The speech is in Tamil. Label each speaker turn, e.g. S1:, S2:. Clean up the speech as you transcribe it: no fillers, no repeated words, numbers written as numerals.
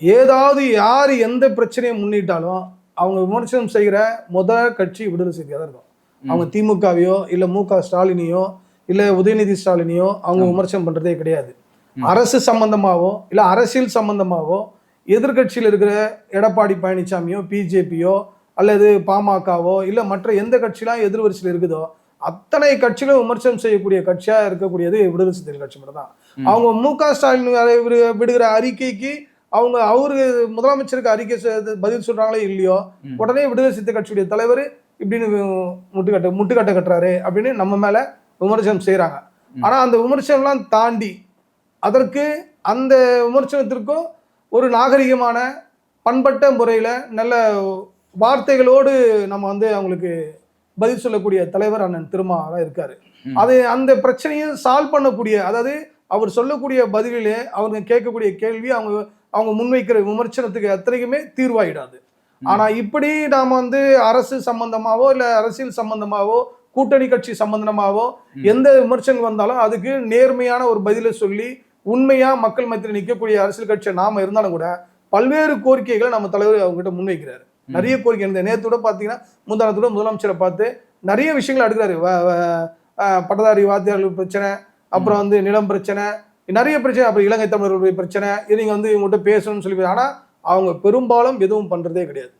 S1: ஏதாவது யார் எந்த பிரச்சனையை முன்னிட்டாலும் அவங்க விமர்சனம் செய்கிற கட்சி விடுதலை சிறுத்தையாக தான் இருக்கும். அவங்க திமுகவையோ இல்லை மு.க.ஸ்டாலினையோ இல்லை உதயநிதி ஸ்டாலினையோ அவங்க விமர்சனம் பண்ணுறதே கிடையாது. அரசு சம்பந்தமாவோ இல்லை அரசியல் சம்பந்தமாவோ எதிர்கட்சியில் இருக்கிற எடப்பாடி பழனிசாமியோ பிஜேபியோ அல்லது பாமகவோ இல்லை மற்ற எந்த கட்சியெலாம் எதிர்வரிசையில் இருக்குதோ அத்தனை கட்சிகளும் விமர்சனம் செய்யக்கூடிய கட்சியாக இருக்கக்கூடியது விடுதலை சிறுத்தைகள் கட்சி மட்டும் தான். அவங்க மு.க.ஸ்டாலின் விடுகிற அறிக்கைக்கு அவரு முதலமைச்சருக்கு அறிக்கை பதில் சொல்றாங்களே இல்லையோ உடனே விடுதலை சிறுத்தை கட்சியுடைய தலைவர் இப்படின்னு முட்டுக்கட்டை கட்டுறாரு அப்படின்னு நம்ம மேல விமர்சனம் செய்யறாங்க. ஆனா அந்த விமர்சனம்லாம் தாண்டி அதற்கு அந்த விமர்சனத்திற்கும் ஒரு நாகரிகமான பண்பட்ட முறையில நல்ல வார்த்தைகளோடு நம்ம அவங்களுக்கு பதில் சொல்லக்கூடிய தலைவர் அண்ணன் திருமாவளவன் இருக்காரு. அது அந்த பிரச்சனையும் சால்வ் பண்ணக்கூடிய, அதாவது அவர் சொல்லக்கூடிய பதிலிலே அவங்க கேட்கக்கூடிய கேள்வி அவங்க முன்வைக்கிற விமர்சனத்துக்கு அத்தனைக்குமே தீர்வாயிடாது. ஆனா இப்படி நாம அரசு சம்பந்தமாவோ இல்ல அரசியல் சம்பந்தமாவோ கூட்டணி கட்சி சம்பந்தமாவோ எந்த விமர்சனம் வந்தாலும் அதுக்கு நேர்மையான ஒரு பதிலை சொல்லி உண்மையா மக்கள் மத்தியில் நிற்கக்கூடிய அரசியல் கட்சி நாம இருந்தாலும் கூட பல்வேறு கோரிக்கைகளை நம்ம தலைவர் அவங்ககிட்ட முன்வைக்கிறாரு. நிறைய கோரிக்கை இந்த நேரத்தோட பாத்தீங்கன்னா முந்தானத்தோட முதலமைச்சரை பார்த்து நிறைய விஷயங்கள் அடுக்கிறாரு. பட்டதாரி வாத்தியார்கள் பிரச்சனை, அப்புறம் நிலம் பிரச்சனை, நிறைய பிரச்சனை, அப்புறம் இலங்கை தமிழர்களுடைய பிரச்சனை, நீங்க இவங்ககிட்ட பேசணும்னு சொல்லி. ஆனா அவங்க பெரும்பாலும் எதுவும் பண்றதே கிடையாது.